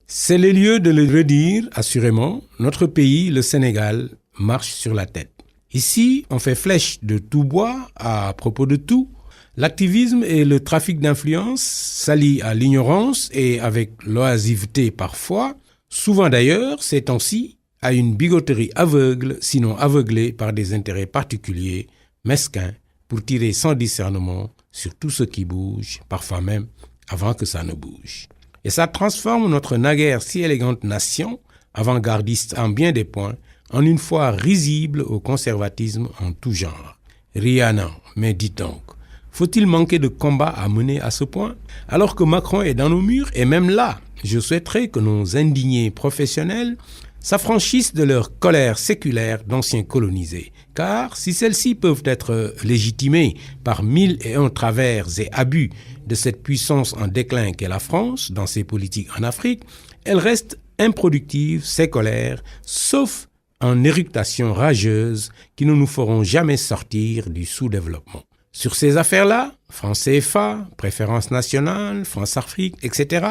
C'est le lieu de le redire, assurément, notre pays, le Sénégal, marche sur la tête. Ici, on fait flèche de tout bois à propos de tout. L'activisme et le trafic d'influence s'allient à l'ignorance et avec l'oisiveté parfois, souvent d'ailleurs, ces temps-ci, à une bigoterie aveugle, sinon aveuglée par des intérêts particuliers, mesquins, pour tirer sans discernement sur tout ce qui bouge, parfois même avant que ça ne bouge. Et ça transforme notre naguère si élégante nation, avant-gardiste en bien des points, en une foire risible au conservatisme en tout genre. Rihanna, mais dites donc, faut-il manquer de combat à mener à ce point? Alors que Macron est dans nos murs, et même là, je souhaiterais que nos indignés professionnels s'affranchissent de leur colère séculaire d'anciens colonisés. Car si celles-ci peuvent être légitimées par 1001 travers et abus de cette puissance en déclin qu'est la France dans ses politiques en Afrique, elles restent improductives, ces colères, sauf en éructations rageuses qui ne nous feront jamais sortir du sous-développement. Sur ces affaires-là, franc CFA, préférence nationale, France-Afrique, etc.,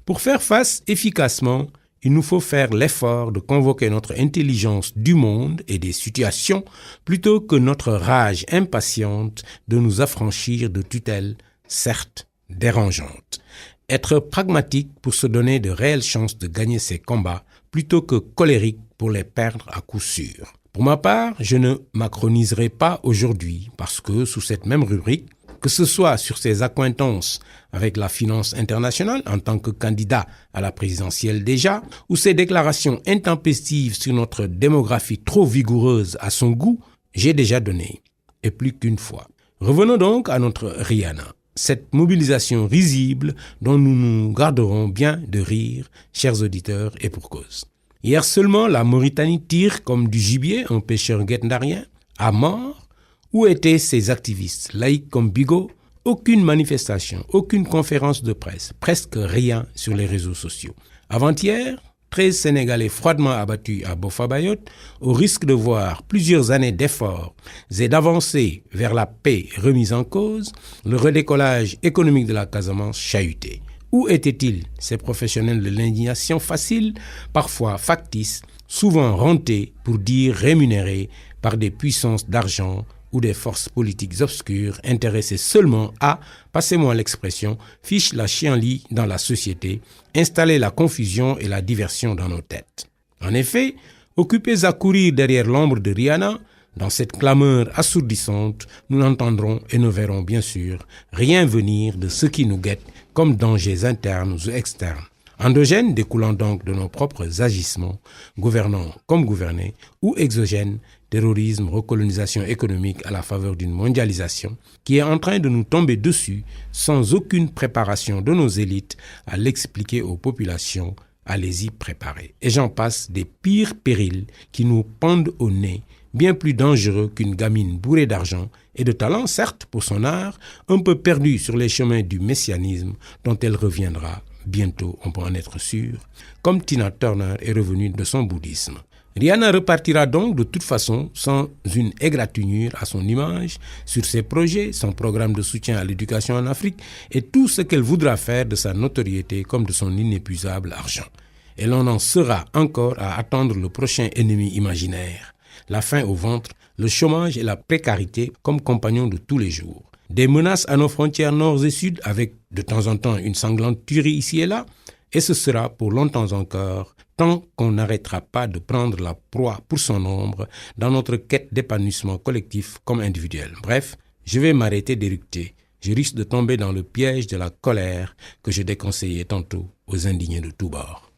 pour faire face efficacement, il nous faut faire l'effort de convoquer notre intelligence du monde et des situations plutôt que notre rage impatiente de nous affranchir de tutelles, certes dérangeantes. Être pragmatique pour se donner de réelles chances de gagner ces combats plutôt que colérique pour les perdre à coup sûr. Pour ma part, je ne macroniserai pas aujourd'hui parce que sous cette même rubrique, que ce soit sur ses accointances avec la finance internationale en tant que candidat à la présidentielle déjà, ou ses déclarations intempestives sur notre démographie trop vigoureuse à son goût, j'ai déjà donné, et plus qu'une fois. Revenons donc à notre Rihanna, cette mobilisation risible dont nous nous garderons bien de rire, chers auditeurs, et pour cause. Hier seulement, la Mauritanie tire comme du gibier un pêcheur guetndarien à mort. Où étaient ces activistes, laïcs comme Bigot? Aucune manifestation, aucune conférence de presse, presque rien sur les réseaux sociaux. Avant-hier, 13 Sénégalais froidement abattus à Bofa-Bayotte, au risque de voir plusieurs années d'efforts et d'avancées vers la paix remise en cause, le redécollage économique de la Casamance chahuté. Où étaient-ils, ces professionnels de l'indignation facile, parfois factice, souvent rentés pour dire rémunérés par des puissances d'argent ou des forces politiques obscures intéressées seulement à, passez-moi l'expression, fiche la chienlit dans la société, installer la confusion et la diversion dans nos têtes. En effet, occupés à courir derrière l'ombre de Rihanna, dans cette clameur assourdissante, nous n'entendrons et ne verrons bien sûr rien venir de ce qui nous guette comme dangers internes ou externes. Endogènes découlant donc de nos propres agissements, gouvernants comme gouvernés, ou exogènes, terrorisme, recolonisation économique à la faveur d'une mondialisation qui est en train de nous tomber dessus sans aucune préparation de nos élites à l'expliquer aux populations, à les y préparer. Et j'en passe des pires périls qui nous pendent au nez, bien plus dangereux qu'une gamine bourrée d'argent et de talent, certes, pour son art, un peu perdue sur les chemins du messianisme dont elle reviendra bientôt, on peut en être sûr, comme Tina Turner est revenue de son bouddhisme. Rihanna repartira donc de toute façon sans une égratignure à son image, sur ses projets, son programme de soutien à l'éducation en Afrique et tout ce qu'elle voudra faire de sa notoriété comme de son inépuisable argent. Et l'on en sera encore à attendre le prochain ennemi imaginaire, la faim au ventre, le chômage et la précarité comme compagnons de tous les jours. Des menaces à nos frontières nord et sud avec de temps en temps une sanglante tuerie ici et là, et ce sera pour longtemps encore, tant qu'on n'arrêtera pas de prendre la proie pour son ombre dans notre quête d'épanouissement collectif comme individuel. Bref, je vais m'arrêter d'éructer. Je risque de tomber dans le piège de la colère que je déconseillais tantôt aux indignés de tous bords.